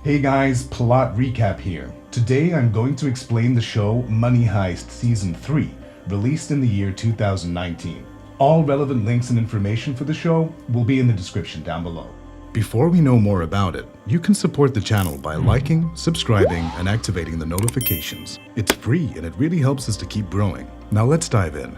Hey guys, Plot Recap here. Today I'm going to explain the show Money Heist Season 3, released in the year 2019. All relevant links and information for the show will be in the description down below. Before we know more about it, you can support the channel by liking, subscribing, and activating the notifications. It's free and it really helps us to keep growing. Now let's dive in.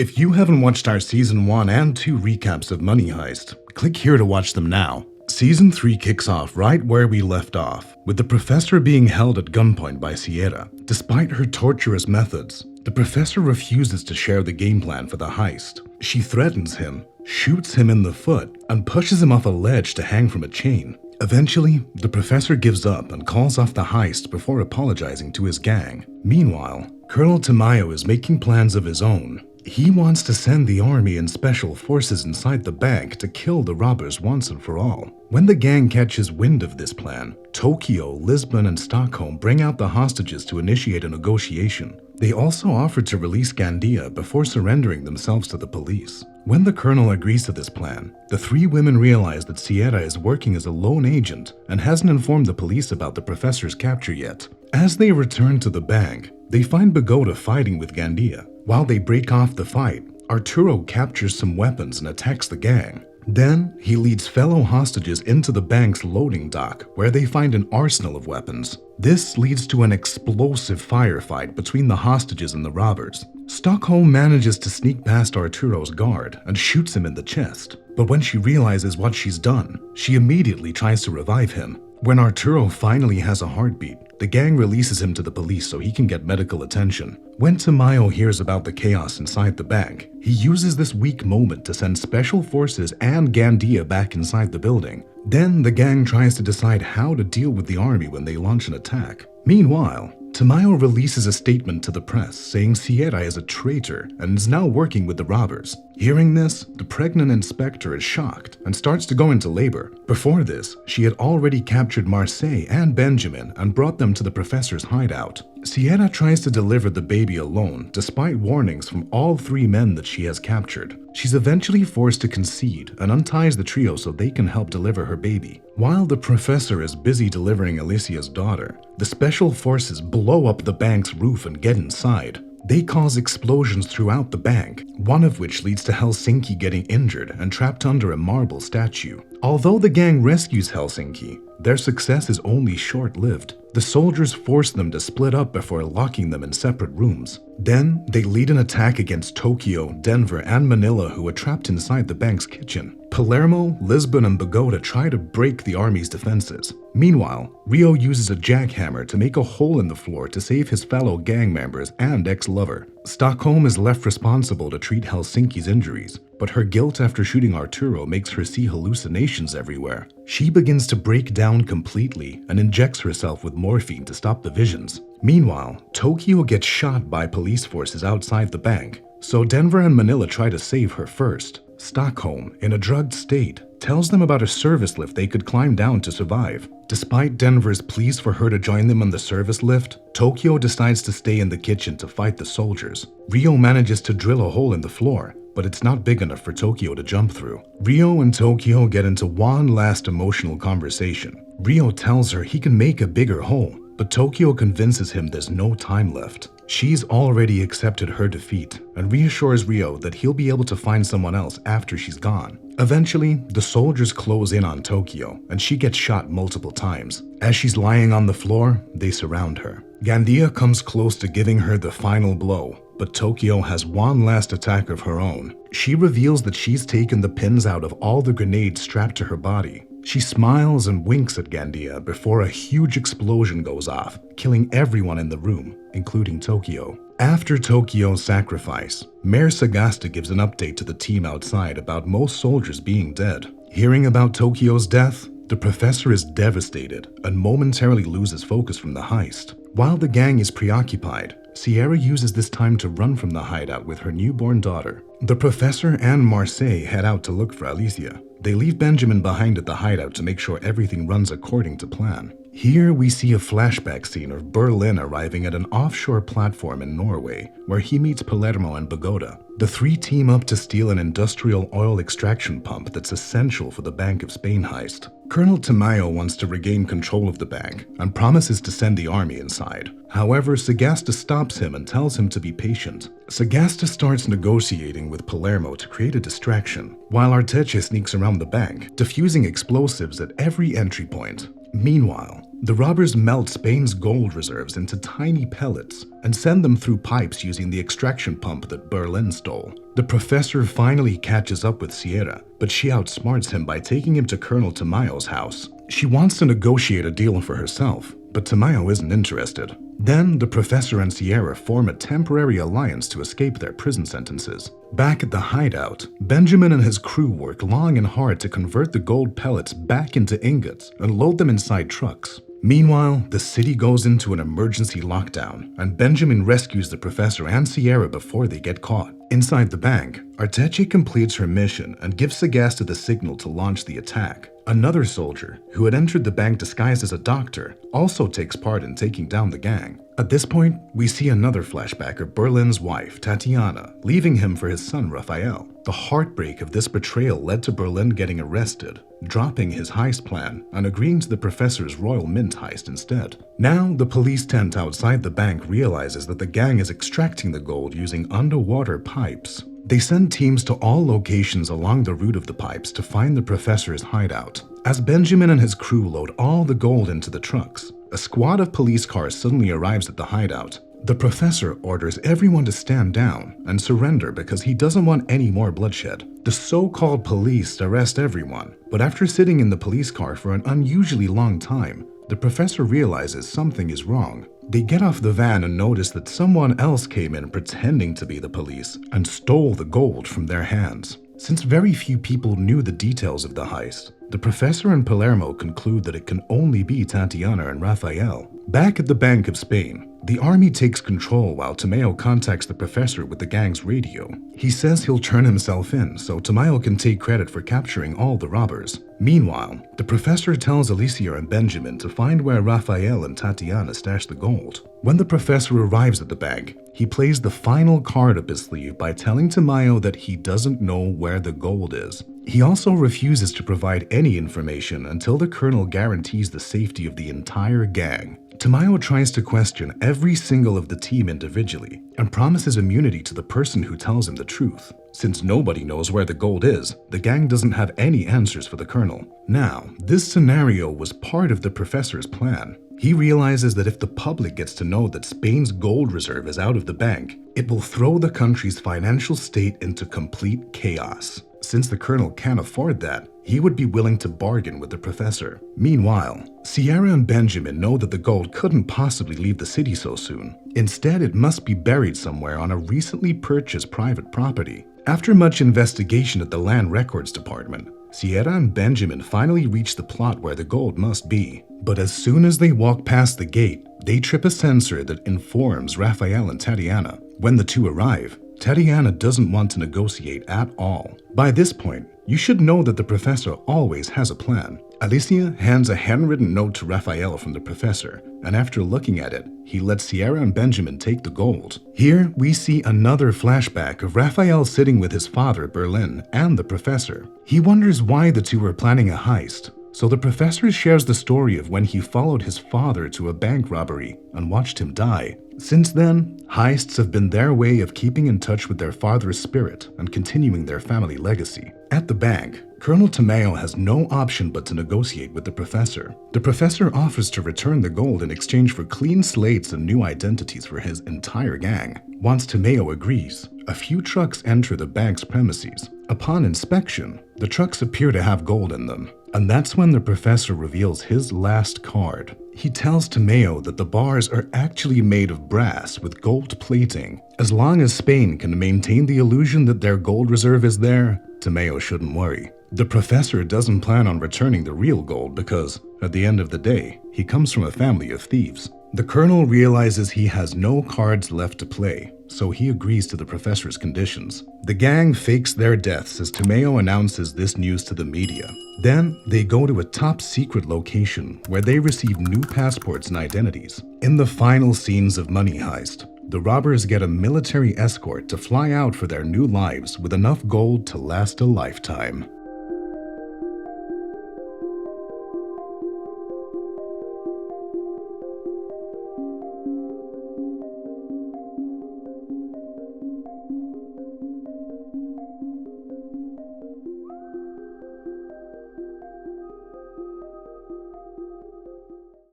If you haven't watched our Season 1 and 2 recaps of Money Heist, click here to watch them now. Season 3 kicks off right where we left off, with the professor being held at gunpoint by Sierra. Despite her torturous methods, the professor refuses to share the game plan for the heist. She threatens him, shoots him in the foot, and pushes him off a ledge to hang from a chain. Eventually, the professor gives up and calls off the heist before apologizing to his gang. Meanwhile, Colonel Tamayo is making plans of his own. He wants to send the army and special forces inside the bank to kill the robbers once and for all. When the gang catches wind of this plan, Tokyo, Lisbon, and Stockholm bring out the hostages to initiate a negotiation. They also offer to release Gandia before surrendering themselves to the police. When the colonel agrees to this plan, the three women realize that Sierra is working as a lone agent and hasn't informed the police about the professor's capture yet. As they return to the bank, they find Bogota fighting with Gandia. While they break off the fight, Arturo captures some weapons and attacks the gang. Then, he leads fellow hostages into the bank's loading dock, where they find an arsenal of weapons. This leads to an explosive firefight between the hostages and the robbers. Stockholm manages to sneak past Arturo's guard and shoots him in the chest. But when she realizes what she's done, she immediately tries to revive him. When Arturo finally has a heartbeat, the gang releases him to the police so he can get medical attention. When Tamayo hears about the chaos inside the bank, he uses this weak moment to send special forces and Gandia back inside the building. Then the gang tries to decide how to deal with the army when they launch an attack. Meanwhile, Tamayo releases a statement to the press saying Sierra is a traitor and is now working with the robbers. Hearing this, the pregnant inspector is shocked and starts to go into labor. Before this, she had already captured Marseille and Benjamin and brought them to the professor's hideout. Sierra tries to deliver the baby alone, despite warnings from all three men that she has captured. She's eventually forced to concede and unties the trio so they can help deliver her baby. While the professor is busy delivering Alicia's daughter, the special forces blow up the bank's roof and get inside. They cause explosions throughout the bank, one of which leads to Helsinki getting injured and trapped under a marble statue. Although the gang rescues Helsinki, their success is only short-lived. The soldiers force them to split up before locking them in separate rooms. Then, they lead an attack against Tokyo, Denver, and Manila, who are trapped inside the bank's kitchen. Palermo, Lisbon, and Bogota try to break the army's defenses. Meanwhile, Rio uses a jackhammer to make a hole in the floor to save his fellow gang members and ex-lover. Stockholm is left responsible to treat Helsinki's injuries, but her guilt after shooting Arturo makes her see hallucinations everywhere. She begins to break down completely and injects herself with morphine to stop the visions. Meanwhile, Tokyo gets shot by police forces outside the bank, so Denver and Manila try to save her first. Stockholm, in a drugged state, tells them about a service lift they could climb down to survive. Despite Denver's pleas for her to join them on the service lift, Tokyo decides to stay in the kitchen to fight the soldiers. Rio manages to drill a hole in the floor, but it's not big enough for Tokyo to jump through. Rio and Tokyo get into one last emotional conversation. Rio tells her he can make a bigger hole, but Tokyo convinces him there's no time left. She's already accepted her defeat and reassures Rio that he'll be able to find someone else after she's gone. Eventually, the soldiers close in on Tokyo and she gets shot multiple times. As she's lying on the floor, they surround her. Gandia comes close to giving her the final blow, but Tokyo has one last attack of her own. She reveals that she's taken the pins out of all the grenades strapped to her body. She smiles and winks at Gandia before a huge explosion goes off, killing everyone in the room, including Tokyo. After Tokyo's sacrifice, Mayor Sagasta gives an update to the team outside about most soldiers being dead. Hearing about Tokyo's death, the professor is devastated and momentarily loses focus from the heist. While the gang is preoccupied, Sierra uses this time to run from the hideout with her newborn daughter. The professor and Marseille head out to look for Alicia. They leave Benjamin behind at the hideout to make sure everything runs according to plan. Here we see a flashback scene of Berlin arriving at an offshore platform in Norway, where he meets Palermo and Bogota. The three team up to steal an industrial oil extraction pump that's essential for the Bank of Spain heist. Colonel Tamayo wants to regain control of the bank and promises to send the army inside. However, Sagasta stops him and tells him to be patient. Sagasta starts negotiating with Palermo to create a distraction, while Arteche sneaks around the bank, defusing explosives at every entry point. Meanwhile, the robbers melt Spain's gold reserves into tiny pellets and send them through pipes using the extraction pump that Berlin stole. The professor finally catches up with Sierra, but she outsmarts him by taking him to Colonel Tamayo's house. She wants to negotiate a deal for herself, but Tamayo isn't interested. Then, the professor and Sierra form a temporary alliance to escape their prison sentences. Back at the hideout, Benjamin and his crew work long and hard to convert the gold pellets back into ingots and load them inside trucks. Meanwhile, the city goes into an emergency lockdown, and Benjamin rescues the professor and Sierra before they get caught. Inside the bank, Arteche completes her mission and gives Sagasta the signal to launch the attack. Another soldier, who had entered the bank disguised as a doctor, also takes part in taking down the gang. At this point, we see another flashback of Berlin's wife, Tatiana, leaving him for his son, Raphael. The heartbreak of this betrayal led to Berlin getting arrested, dropping his heist plan and agreeing to the professor's Royal Mint heist instead. Now, the police tent outside the bank realizes that the gang is extracting the gold using underwater pipes. They send teams to all locations along the route of the pipes to find the professor's hideout. As Benjamin and his crew load all the gold into the trucks, a squad of police cars suddenly arrives at the hideout. The professor orders everyone to stand down and surrender because he doesn't want any more bloodshed. The so-called police arrest everyone, but after sitting in the police car for an unusually long time, the professor realizes something is wrong. They get off the van and notice that someone else came in pretending to be the police and stole the gold from their hands. Since very few people knew the details of the heist, the professor and Palermo conclude that it can only be Tatiana and Raphael. Back at the Bank of Spain, the army takes control while Tamayo contacts the professor with the gang's radio. He says he'll turn himself in so Tamayo can take credit for capturing all the robbers. Meanwhile, the professor tells Alicia and Benjamin to find where Raphael and Tatiana stashed the gold. When the professor arrives at the bank, he plays the final card up his sleeve by telling Tamayo that he doesn't know where the gold is. He also refuses to provide any information until the colonel guarantees the safety of the entire gang. Tamayo tries to question every single of the team individually and promises immunity to the person who tells him the truth. Since nobody knows where the gold is, the gang doesn't have any answers for the colonel. Now, this scenario was part of the professor's plan. He realizes that if the public gets to know that Spain's gold reserve is out of the bank, it will throw the country's financial state into complete chaos. Since the colonel can't afford that, he would be willing to bargain with the professor. Meanwhile, Sierra and Benjamin know that the gold couldn't possibly leave the city so soon. Instead, it must be buried somewhere on a recently purchased private property. After much investigation at the Land Records Department, Sierra and Benjamin finally reach the plot where the gold must be. But as soon as they walk past the gate, they trip a sensor that informs Raphael and Tatiana. When the two arrive, Tatiana doesn't want to negotiate at all. By this point, you should know that the professor always has a plan. Alicia hands a handwritten note to Raphael from the professor, and after looking at it, he lets Sierra and Benjamin take the gold. Here, we see another flashback of Raphael sitting with his father, Berlin, and the professor. He wonders why the two are planning a heist, so the professor shares the story of when he followed his father to a bank robbery and watched him die. Since then, heists have been their way of keeping in touch with their father's spirit and continuing their family legacy. At the bank, Colonel Tamayo has no option but to negotiate with the professor. The professor offers to return the gold in exchange for clean slates and new identities for his entire gang. Once Tamayo agrees, a few trucks enter the bank's premises. Upon inspection, the trucks appear to have gold in them, and that's when the professor reveals his last card. He tells Tamayo that the bars are actually made of brass with gold plating. As long as Spain can maintain the illusion that their gold reserve is there, Tamayo shouldn't worry. The professor doesn't plan on returning the real gold because, at the end of the day, he comes from a family of thieves. The colonel realizes he has no cards left to play, so he agrees to the professor's conditions. The gang fakes their deaths as Tomeo announces this news to the media. Then, they go to a top-secret location where they receive new passports and identities. In the final scenes of Money Heist, the robbers get a military escort to fly out for their new lives with enough gold to last a lifetime.